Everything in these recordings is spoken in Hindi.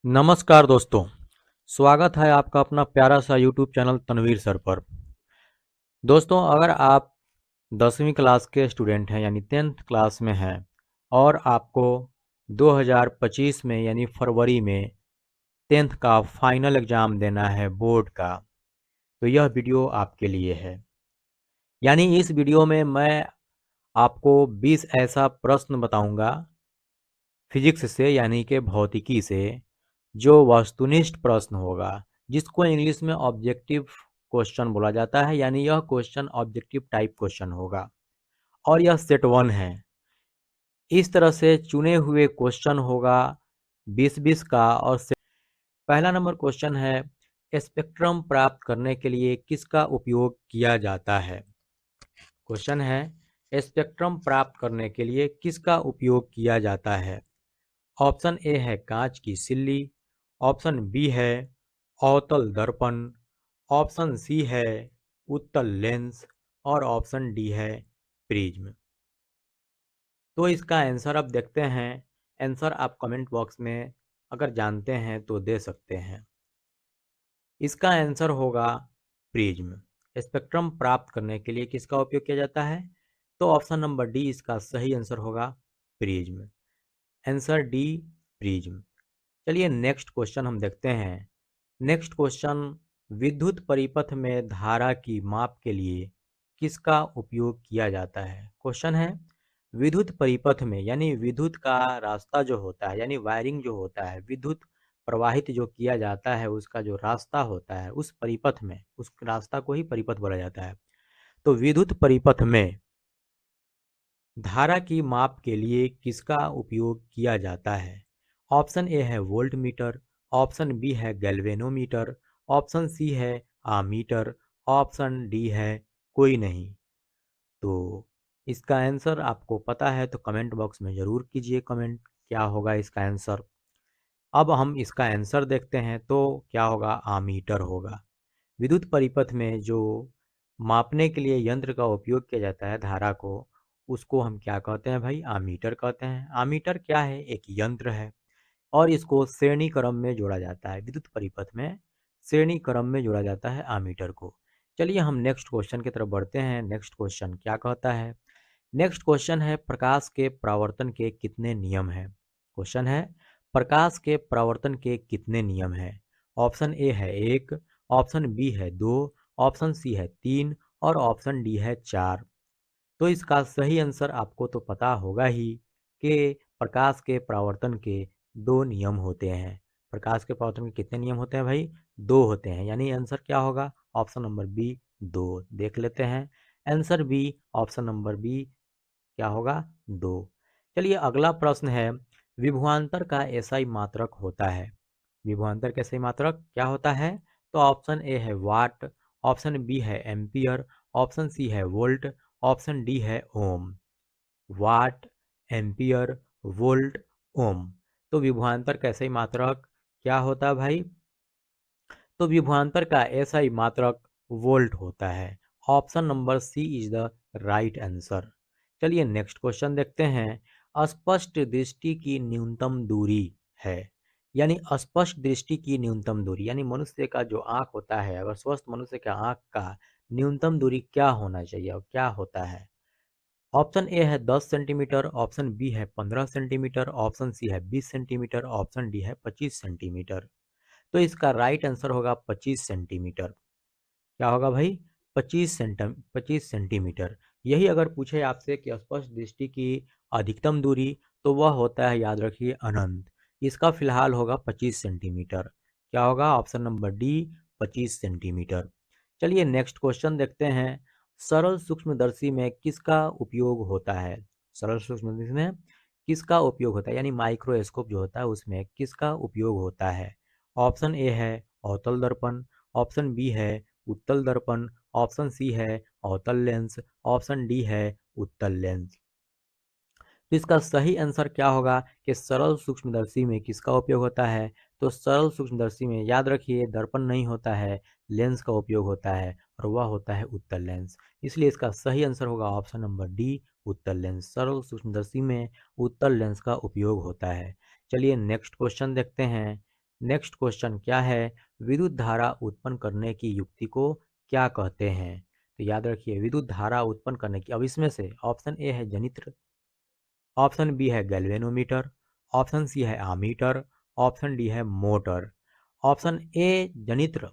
नमस्कार दोस्तों, स्वागत है आपका अपना प्यारा सा यूट्यूब चैनल तनवीर सर पर। दोस्तों, अगर आप 10वीं क्लास के स्टूडेंट हैं यानी 10th क्लास में हैं और आपको 2025 में यानी फरवरी में 10th का फाइनल एग्ज़ाम देना है बोर्ड का, तो यह वीडियो आपके लिए है। यानी इस वीडियो में मैं आपको 20 ऐसा प्रश्न बताऊंगा फिजिक्स से यानी कि भौतिकी से, जो वस्तुनिष्ठ प्रश्न होगा, जिसको इंग्लिश में ऑब्जेक्टिव क्वेश्चन बोला जाता है। यानी यह क्वेश्चन ऑब्जेक्टिव टाइप क्वेश्चन होगा और यह सेट 1 है। इस तरह से चुने हुए क्वेश्चन होगा 20-20 का। और पहला नंबर क्वेश्चन है, स्पेक्ट्रम प्राप्त करने के लिए किसका उपयोग किया जाता है। क्वेश्चन है, स्पेक्ट्रम प्राप्त करने के लिए किसका उपयोग किया जाता है। ऑप्शन ए है कांच की सिल्ली, ऑप्शन बी है अवतल दर्पण, ऑप्शन सी है उत्तल लेंस और ऑप्शन डी है प्रिज्म। तो इसका आंसर अब देखते हैं। आंसर आप कमेंट बॉक्स में अगर जानते हैं तो दे सकते हैं। इसका आंसर होगा प्रिज्म। स्पेक्ट्रम प्राप्त करने के लिए किसका उपयोग किया जाता है, तो ऑप्शन नंबर डी इसका सही आंसर होगा प्रिज्म। Answer D prism. चलिए नेक्स्ट क्वेश्चन हम देखते हैं। नेक्स्ट क्वेश्चन, विद्युत परिपथ में धारा की माप के लिए किसका उपयोग किया जाता है। क्वेश्चन है, विद्युत परिपथ में यानी विद्युत का रास्ता जो होता है, यानी वायरिंग जो होता है, विद्युत प्रवाहित जो किया जाता है उसका जो रास्ता होता है, उस परिपथ में, उस रास्ता को ही परिपथ बोला जाता है। तो विद्युत परिपथ में धारा की माप के लिए किसका उपयोग किया जाता है। ऑप्शन ए है वोल्ट मीटर, ऑप्शन बी है गैल्वेनोमीटर, ऑप्शन सी है आमीटर, ऑप्शन डी है कोई नहीं। तो इसका आंसर आपको पता है तो कमेंट बॉक्स में ज़रूर कीजिए कमेंट, क्या होगा इसका आंसर। अब हम इसका आंसर देखते हैं तो क्या होगा, आमीटर होगा। विद्युत परिपथ में जो मापने के लिए यंत्र का उपयोग किया जाता है धारा को, उसको हम क्या कहते हैं भाई, आमीटर कहते हैं। आमीटर क्या है, एक यंत्र है और इसको श्रेणी क्रम में जोड़ा जाता है। विद्युत परिपथ में श्रेणी क्रम में जोड़ा जाता है आमीटर को। चलिए हम नेक्स्ट क्वेश्चन की तरफ बढ़ते हैं। नेक्स्ट क्वेश्चन क्या कहता है। नेक्स्ट क्वेश्चन है, प्रकाश के परावर्तन के कितने नियम हैं। क्वेश्चन है, प्रकाश के परावर्तन के कितने नियम हैं। ऑप्शन ए है 1, ऑप्शन बी है 2, ऑप्शन सी है 3 और ऑप्शन डी है 4। तो इसका सही आंसर आपको तो पता होगा ही कि प्रकाश के परावर्तन के 2 नियम होते हैं। प्रकाश के परावर्तन के कितने नियम होते हैं भाई, 2 होते हैं। यानी आंसर क्या होगा, ऑप्शन नंबर बी 2। देख लेते हैं answer B, option number B क्या होगा, 2। चलिए अगला प्रश्न है, विभवांतर का एसआई मात्रक होता है। विभवांतर का एसआई मात्रक क्या होता है, तो ऑप्शन ए है वाट, ऑप्शन बी है एम्पियर, ऑप्शन सी है वोल्ट, ऑप्शन डी है ओम। वाट, एम्पियर, वोल्ट, ओम। तो विभवांतर का एसआई मात्रक क्या होता है भाई, तो विभवांतर का एसआई मात्रक वोल्ट होता है। Option number C is the right answer. चलिए नेक्स्ट क्वेश्चन देखते हैं। स्पष्ट दृष्टि की न्यूनतम दूरी है, यानी स्पष्ट दृष्टि की न्यूनतम दूरी, यानी मनुष्य का जो आंख होता है, अगर स्वस्थ मनुष्य का आंख का न्यूनतम दूरी क्या होना चाहिए और क्या होता है। ऑप्शन ए है 10 सेंटीमीटर, ऑप्शन बी है 15 सेंटीमीटर, ऑप्शन सी है 20 सेंटीमीटर, ऑप्शन डी है 25 सेंटीमीटर। तो इसका राइट आंसर होगा 25 सेंटीमीटर। क्या होगा भाई, 25 सेंटीमीटर। यही अगर पूछे आपसे कि स्पष्ट दृष्टि की अधिकतम दूरी, तो वह होता है, याद रखिए, अनंत। इसका फिलहाल होगा 25 सेंटीमीटर। क्या होगा, ऑप्शन नंबर डी 25 सेंटीमीटर। चलिए नेक्स्ट क्वेश्चन देखते हैं। सरल सूक्ष्मदर्शी में किसका उपयोग होता है। सरल सूक्ष्मदर्शी में किसका उपयोग होता है, यानी माइक्रोस्कोप जो होता है उसमें किसका उपयोग होता है। ऑप्शन ए है अवतल दर्पण, ऑप्शन बी है उत्तल दर्पण, ऑप्शन सी है अवतल लेंस, ऑप्शन डी है उत्तल लेंस। तो इसका सही आंसर क्या होगा कि सरल सूक्ष्मदर्शी में किसका उपयोग होता है, तो सरल सूक्ष्मदर्शी में याद रखिए दर्पण नहीं होता है, लेंस का उपयोग होता है और वह होता है उत्तल लेंस। इसलिए इसका सही आंसर होगा ऑप्शन नंबर डी उत्तल लेंस। सरल सूक्ष्मदर्शी में उत्तल लेंस का उपयोग होता है। चलिए नेक्स्ट क्वेश्चन देखते हैं। नेक्स्ट क्वेश्चन क्या है, विद्युत धारा उत्पन्न करने की युक्ति को क्या कहते हैं? तो याद रखिए, विद्युत धारा उत्पन्न करने की, अब इसमें से ऑप्शन ए है जनित्र, ऑप्शन बी है गैल्वेनोमीटर, ऑप्शन सी है आमीटर, ऑप्शन डी है मोटर। ऑप्शन ए जनित्र,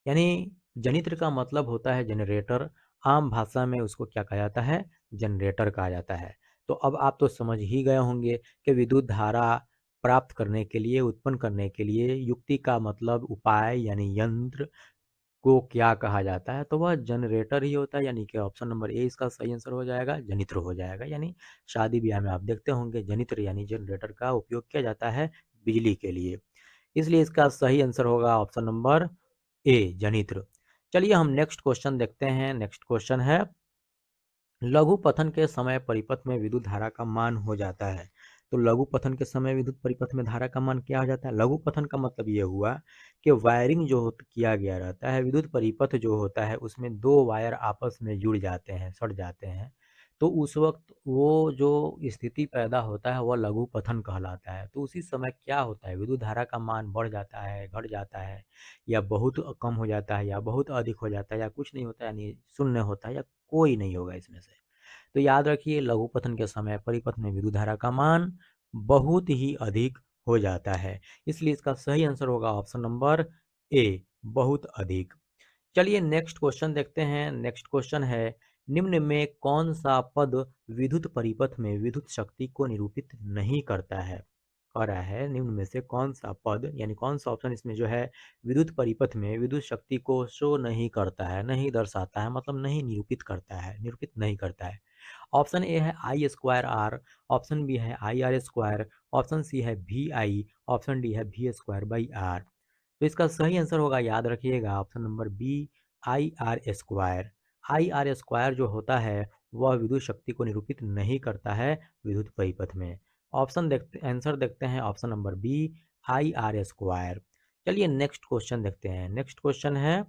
यानी जनित्र का मतलब होता है जनरेटर, आम भाषा में उसको क्या कहा जाता है, जनरेटर कहा जाता है। तो अब आप तो समझ ही गए होंगे कि विद्युत धारा प्राप्त करने के लिए, उत्पन्न करने के लिए युक्ति का मतलब उपाय यानी यंत्र को क्या कहा जाता है, तो वह जनरेटर ही होता है। यानी कि ऑप्शन नंबर ए इसका सही आंसर हो जाएगा, जनित्र हो जाएगा। यानी शादी ब्याह में आप देखते होंगे जनित्र यानी जनरेटर का उपयोग किया जाता है बिजली के लिए, इसलिए इसका सही आंसर होगा ऑप्शन नंबर ए जनित्र। चलिए हम नेक्स्ट क्वेश्चन देखते हैं। नेक्स्ट क्वेश्चन है, लघु पथन के समय परिपथ में विद्युत धारा का मान हो जाता है। तो लघु पथन के समय विद्युत परिपथ में धारा का मान क्या हो जाता है? लघु पथन का मतलब ये हुआ कि वायरिंग जो किया गया रहता है, विद्युत परिपथ जो होता है उसमें दो वायर आपस में जुड़ जाते हैं, सट जाते हैं, तो उस वक्त वो जो स्थिति पैदा होता है वह लघु पथन कहलाता है। तो उसी समय क्या होता है, विद्युत धारा का मान बढ़ जाता है, घट जाता है, या बहुत कम हो जाता है, या बहुत अधिक हो जाता है, या कुछ नहीं होता है, यानी शून्य होता है, या कोई नहीं होगा इसमें से। तो याद रखिए, लघु पतन के समय परिपथ में विद्युत धारा का मान बहुत ही अधिक हो जाता है, इसलिए इसका सही आंसर होगा ऑप्शन नंबर ए, बहुत अधिक। चलिए नेक्स्ट क्वेश्चन देखते हैं। नेक्स्ट क्वेश्चन है, निम्न में कौन सा पद विद्युत परिपथ में विद्युत शक्ति को निरूपित नहीं करता है? कह रहा है निम्न में से कौन सा पद, यानी कौन सा ऑप्शन इसमें जो है विद्युत परिपथ में विद्युत शक्ति को शो नहीं करता है, नहीं दर्शाता है, मतलब नहीं निरूपित करता है, निरूपित नहीं करता है। ऑप्शन ए है I square R, option B है I R square, option C है वी आई, ऑप्शन डी है वी स्क्वायर बाई आर। तो इसका सही आंसर होगा, याद रखिएगा, option number B, I R square. I R square जो होता है वह विद्युत शक्ति को निरूपित नहीं करता है विद्युत परिपथ में। ऑप्शन देखते, आंसर देखते हैं option number B, I R square. चलिए नेक्स्ट क्वेश्चन देखते हैं। नेक्स्ट क्वेश्चन है,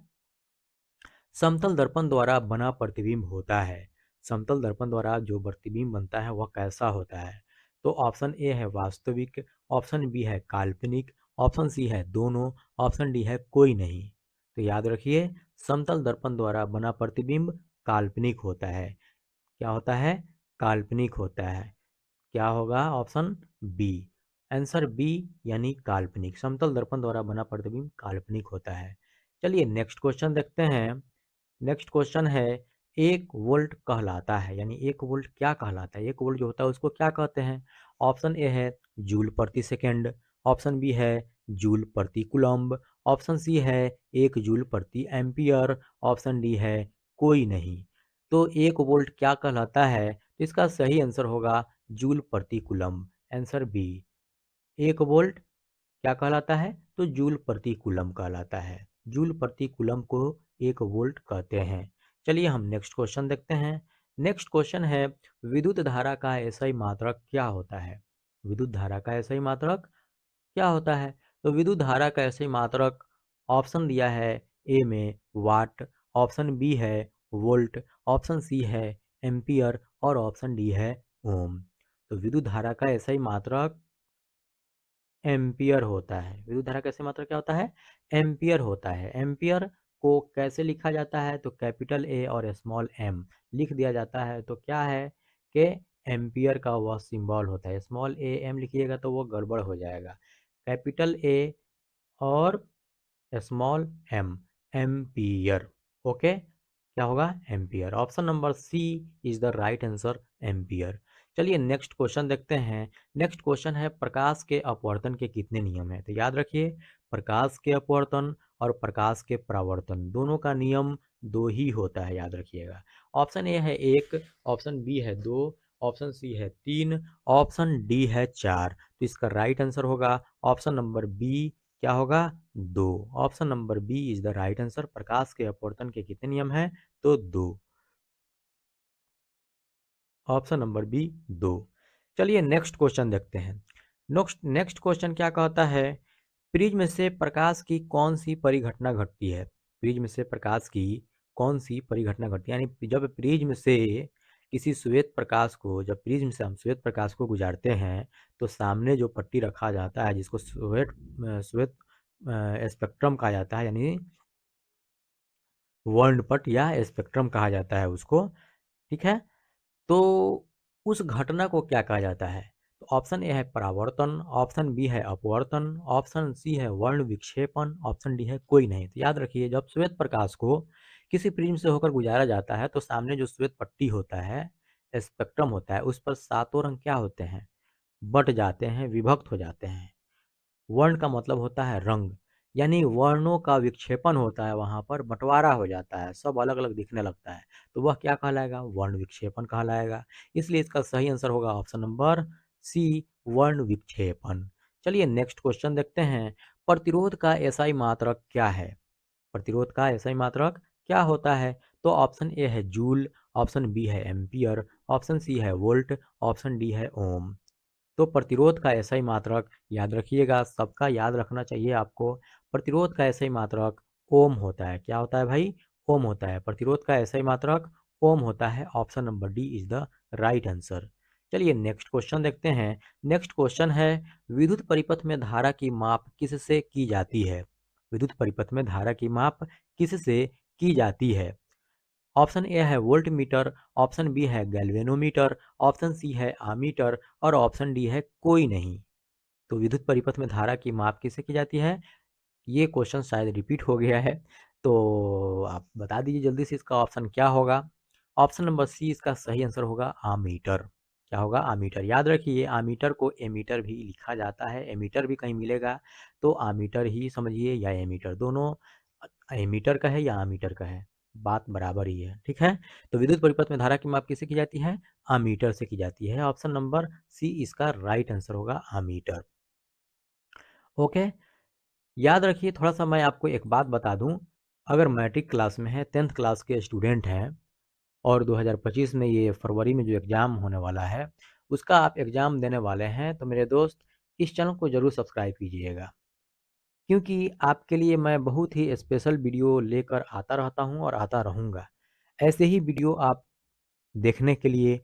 समतल दर्पण द्वारा बना प्रतिबिंब होता है। समतल दर्पण द्वारा जो प्रतिबिंब बनता है वह कैसा होता है? तो ऑप्शन ए है वास्तविक, ऑप्शन बी है काल्पनिक, ऑप्शन सी है दोनों, ऑप्शन डी है कोई नहीं। तो याद रखिए, समतल दर्पण द्वारा बना प्रतिबिंब काल्पनिक होता है। क्या होता है? काल्पनिक होता है। क्या होगा? ऑप्शन बी, आंसर बी, यानी काल्पनिक। समतल दर्पण द्वारा बना प्रतिबिंब काल्पनिक होता है। चलिए नेक्स्ट क्वेश्चन देखते हैं। नेक्स्ट क्वेश्चन है, एक वोल्ट कहलाता है, यानी एक वोल्ट क्या कहलाता है, एक वोल्ट जो होता है उसको क्या कहते हैं? ऑप्शन ए है जूल प्रति सेकेंड, ऑप्शन बी है जूल प्रति कुलम्ब, ऑप्शन सी है एक जूल प्रति एम्पियर, ऑप्शन डी है कोई नहीं। तो एक वोल्ट क्या कहलाता है? तो इसका सही आंसर होगा जूल प्रति कुलम्ब, आंसर बी। एक वोल्ट क्या कहलाता है? तो जूल प्रति कूलम कहलाता है। जूल प्रति कूलम को एक वोल्ट कहते हैं। चलिए हम नेक्स्ट क्वेश्चन देखते हैं। नेक्स्ट क्वेश्चन है, विद्युत धारा का एसआई मात्रक क्या होता है? विद्युत धारा का एसआई मात्रक क्या होता है? तो विद्युत धारा का एसआई मात्रक, ऑप्शन दिया है ए में वाट, ऑप्शन बी है वोल्ट, ऑप्शन सी है एम्पियर, और ऑप्शन डी है ओम। तो विद्युत धारा का एसआई मात्रक एम्पियर होता है। विद्युत धारा का ऐसे मात्रा क्या होता है? एम्पियर होता है। एम्पियर को कैसे लिखा जाता है? तो कैपिटल ए और स्मॉल एम लिख दिया जाता है। तो क्या है कि एम्पियर का वह सिंबल होता है। स्मॉल ए एम लिखिएगा तो वो गड़बड़ हो जाएगा। कैपिटल ए और स्मॉल एम, एम्पियर। ओके, क्या होगा? Ampere. Option number C is the right answer, ampere. चलिए नेक्स्ट क्वेश्चन देखते हैं। नेक्स्ट क्वेश्चन है, प्रकाश के अपवर्तन के कितने नियम हैं? तो याद रखिए, प्रकाश के अपवर्तन और प्रकाश के परावर्तन दोनों का नियम दो ही होता है, याद रखिएगा। ऑप्शन ए है एक, ऑप्शन बी है दो, ऑप्शन सी है तीन, ऑप्शन डी है चार। तो इसका राइट आंसर होगा ऑप्शन नंबर बी, क्या होगा? दो। Option number B is the right answer. प्रकाश के अपवर्तन के कितने नियम हैं? तो दो। ऑप्शन नंबर बी, दो। चलिए नेक्स्ट क्वेश्चन देखते हैं। नेक्स्ट क्वेश्चन क्या कहता है, प्रिज्म से प्रकाश की कौन सी परिघटना घटती है? प्रिज्म से प्रकाश की कौन सी परिघटना घटती है? यानी जब प्रिज्म से किसी श्वेत प्रकाश को जब प्रिज्म से हम श्वेत प्रकाश को गुजारते हैं तो सामने जो पट्टी रखा जाता है जिसको श्वेत स्पेक्ट्रम कहा जाता है, यानी वर्णपट या स्पेक्ट्रम कहा जाता है उसको, ठीक है। तो उस घटना को क्या कहा जाता है? तो ऑप्शन ए है परावर्तन, ऑप्शन बी है अपवर्तन, ऑप्शन सी है वर्ण विक्षेपण, ऑप्शन डी है कोई नहीं। तो याद रखिए, जब श्वेत प्रकाश को किसी प्रिज्म से होकर गुजारा जाता है तो सामने जो श्वेत पट्टी होता है, स्पेक्ट्रम होता है, उस पर सातों रंग क्या होते हैं? बट जाते हैं, विभक्त हो जाते हैं। वर्ण का मतलब होता है रंग, यानी वर्णों का विक्षेपण होता है, वहां पर बंटवारा हो जाता है, सब अलग अलग दिखने लगता है, तो वह क्या कहलाएगा? वर्ण विक्षेपण कहलाएगा। इसलिए इसका सही आंसर होगा ऑप्शन नंबर सी, वर्ण विक्षेपण। चलिए नेक्स्ट क्वेश्चन देखते हैं। प्रतिरोध का एसआई मात्रक क्या है? प्रतिरोध का एसआई मात्रक क्या होता है? तो ऑप्शन ए है जूल, ऑप्शन बी है एम्पियर, ऑप्शन सी है वोल्ट, ऑप्शन डी है ओम। तो प्रतिरोध का एसआई मात्रक याद रखिएगा, सबका याद रखना चाहिए आपको। प्रतिरोध का एसआई मात्रक ओम होता है। क्या होता है भाई? ओम होता है। प्रतिरोध का एसआई मात्रक ओम होता है। Option number D is the right answer. चलिए नेक्स्ट क्वेश्चन देखते हैं। नेक्स्ट क्वेश्चन है, विद्युत परिपथ में धारा की माप किससे की जाती है? विद्युत परिपथ में धारा की माप किससे की जाती है? ऑप्शन ए है वोल्ट मीटर, ऑप्शन बी है गैल्वेनोमीटर, ऑप्शन सी है आमीटर और ऑप्शन डी है कोई नहीं। तो विद्युत परिपथ में धारा की माप किससे की जाती है? ये क्वेश्चन शायद रिपीट हो गया है, तो आप बता दीजिए जल्दी से इसका ऑप्शन क्या होगा। ऑप्शन नंबर सी इसका सही आंसर होगा आमीटर। क्या होगा? आमीटर। याद रखिए, आमीटर को एमीटर भी लिखा जाता है, एमीटर भी कहीं मिलेगा तो आमीटर ही समझिए या एमीटर, दोनों एमीटर का है या आमीटर का है, बात बराबर ही है, ठीक है। तो विद्युत परिपथ में धारा की माप किससे की जाती है? आमीटर से की जाती है। ऑप्शन नंबर सी इसका राइट आंसर होगा, आमीटर। ओके, याद रखिए, थोड़ा सा मैं आपको एक बात बता दूं। अगर मैट्रिक क्लास में है, 10th क्लास के स्टूडेंट हैं और 2025 में ये फरवरी में जो एग्ज़ाम होने वाला है उसका आप एग्ज़ाम देने वाले हैं, तो मेरे दोस्त इस चैनल को ज़रूर सब्सक्राइब कीजिएगा, क्योंकि आपके लिए मैं बहुत ही स्पेशल वीडियो लेकर आता रहता हूं और आता रहूंगा। ऐसे ही वीडियो आप देखने के लिए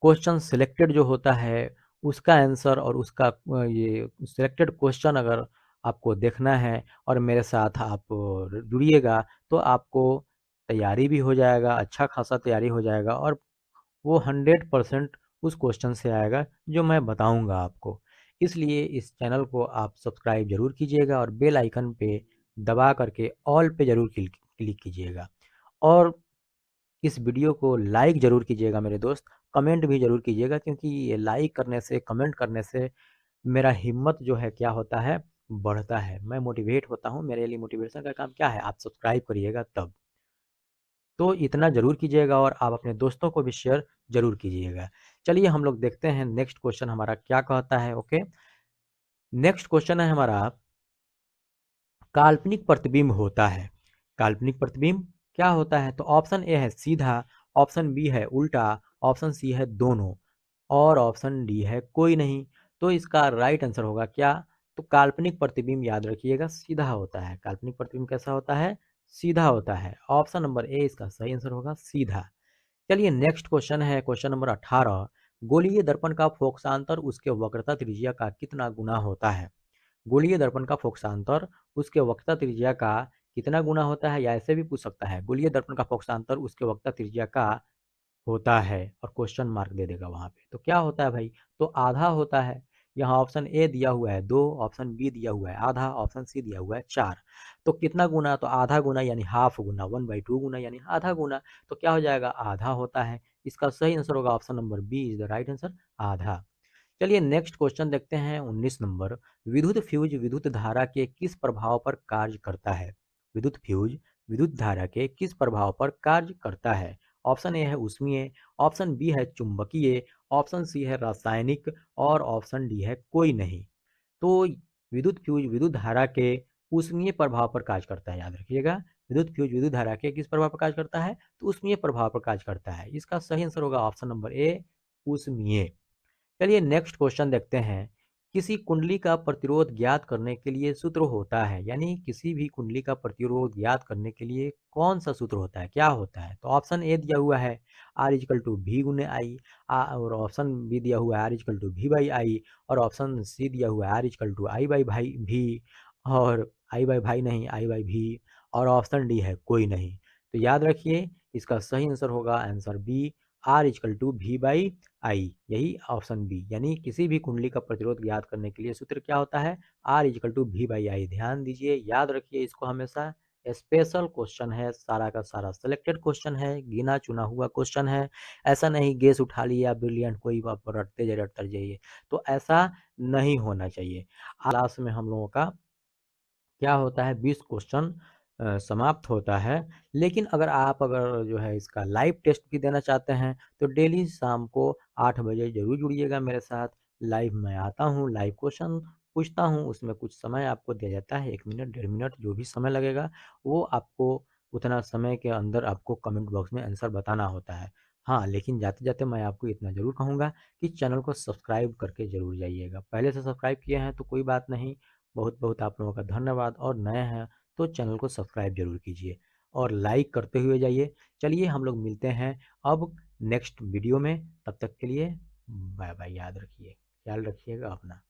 क्वेश्चन सिलेक्टेड जो होता है उसका आंसर और उसका ये सिलेक्टेड क्वेश्चन अगर आपको देखना है और मेरे साथ आप जुड़िएगा तो आपको तैयारी भी हो जाएगा, अच्छा खासा तैयारी हो जाएगा और वो 100% उस क्वेश्चन से आएगा जो मैं बताऊंगा आपको। इसलिए इस चैनल को आप सब्सक्राइब ज़रूर कीजिएगा और बेल आइकन पे दबा करके ऑल पे ज़रूर क्लिक क्लिक कीजिएगा और इस वीडियो को लाइक ज़रूर कीजिएगा मेरे दोस्त, कमेंट भी ज़रूर कीजिएगा, क्योंकि ये लाइक करने से, कमेंट करने से मेरा हिम्मत जो है क्या होता है, बढ़ता है, मैं मोटिवेट होता हूँ। मेरे लिए मोटिवेशन का काम क्या है? आप सब्सक्राइब करिएगा तब। तो इतना ज़रूर कीजिएगा और आप अपने दोस्तों को भी शेयर ज़रूर कीजिएगा। चलिए हम लोग देखते हैं नेक्स्ट क्वेश्चन हमारा क्या कहता है। ओके, नेक्स्ट क्वेश्चन है हमारा, काल्पनिक प्रतिबिंब होता है। काल्पनिक प्रतिबिंब क्या होता है? तो ऑप्शन ए है सीधा, ऑप्शन बी है उल्टा, ऑप्शन सी है दोनों और ऑप्शन डी है कोई नहीं। तो इसका राइट आंसर होगा क्या? तो काल्पनिक प्रतिबिंब याद रखिएगा सीधा होता है। काल्पनिक प्रतिबिंब कैसा होता है? सीधा होता है। ऑप्शन नंबर ए इसका सही आंसर होगा, सीधा। चलिए नेक्स्ट क्वेश्चन है, क्वेश्चन नंबर 18। गोलीय दर्पण का फोकसांतर उसके वक्रता त्रिज्या का कितना गुना होता है? गोलीय दर्पण का फोकसांतर उसके वक्रता त्रिज्या का कितना गुना होता है, या ऐसे भी पूछ सकता है, गोलीय दर्पण का फोकसांतर उसके वक्रता त्रिज्या का होता है और क्वेश्चन मार्क दे देगा वहां पे। तो क्या होता है भाई? तो आधा होता है। यहाँ ऑप्शन ए दिया हुआ है 2, ऑप्शन बी दिया हुआ है आधा, ऑप्शन सी दिया हुआ है 4। तो कितना गुना? तो आधा गुना यानी हाफ गुना, 1/2 गुना यानी आधा गुना। तो क्या हो जाएगा? आधा होता है। इसका सही आंसर होगा option number B is the right answer, आधा। चलिए नेक्स्ट क्वेश्चन देखते हैं, 19 नंबर। विद्युत फ्यूज विद्युत धारा के किस प्रभाव पर कार्य करता है? विद्युत फ्यूज विद्युत धारा के किस प्रभाव पर कार्य करता है? ऑप्शन ए है ऊष्मीय, ऑप्शन बी है चुंबकीय, ऑप्शन सी है रासायनिक और ऑप्शन डी है कोई नहीं। तो विद्युत फ्यूज विद्युत धारा के ऊष्मीय प्रभाव पर कार्य करता है। याद रखिएगा, विद्युत फ्यूज विद्युत धारा के किस प्रभाव पर कार्य करता है? तो ऊष्मीय प्रभाव पर कार्य करता है। इसका सही आंसर होगा ऑप्शन नंबर ए, ऊष्मीय। चलिए नेक्स्ट क्वेश्चन देखते हैं। किसी कुंडली का प्रतिरोध ज्ञात करने के लिए सूत्र होता है, यानी किसी भी कुंडली का प्रतिरोध ज्ञात करने के लिए कौन सा सूत्र होता है, क्या होता है? तो ऑप्शन ए दिया हुआ है आर इजकल टू वी गुने आई, और ऑप्शन बी दिया हुआ है R is equal to V by I, और ऑप्शन सी दिया हुआ है R is equal to I by भाई भी, और आई बाई भाई नहीं, आई बाई भी, और ऑप्शन डी है कोई नहीं। तो याद रखिए, इसका सही आंसर होगा answer B, R is equal to V by I, यही ऑप्शन बी, यानी किसी भी कुंडली का प्रतिरोध ज्ञात करने के लिए सूत्र क्या होता है, R is equal to V by I. ध्यान दीजिए, याद रखिए इसको हमेशा। स्पेशल क्वेश्चन है, सारा का सारा सिलेक्टेड क्वेश्चन है, गिना चुना हुआ क्वेश्चन है। ऐसा नहीं गेस उठा लिया ब्रिलियंट कोई, आप रटते जाइए, तो ऐसा नहीं होना चाहिए। क्लास में हम लोगों का क्या होता है, 20 क्वेश्चन समाप्त होता है। लेकिन अगर जो है इसका लाइव टेस्ट भी देना चाहते हैं, तो डेली शाम को 8 बजे ज़रूर जुड़िएगा मेरे साथ। लाइव मैं आता हूँ, लाइव क्वेश्चन पूछता हूँ, उसमें कुछ समय आपको दिया जाता है, 1 मिनट, 1.5 मिनट जो भी समय लगेगा, वो आपको उतना समय के अंदर आपको कमेंट बॉक्स में आंसर बताना होता है। हाँ, लेकिन जाते-जाते मैं आपको इतना ज़रूर कहूँगा कि चैनल को सब्सक्राइब करके ज़रूर जाइएगा। पहले से सब्सक्राइब किए हैं तो कोई बात नहीं, बहुत-बहुत आप लोगों का धन्यवाद, और नए हैं तो चैनल को सब्सक्राइब ज़रूर कीजिए और लाइक करते हुए जाइए। चलिए हम लोग मिलते हैं अब नेक्स्ट वीडियो में, तब तक के लिए बाय बाय। याद रखिए, ख्याल रखिएगा अपना।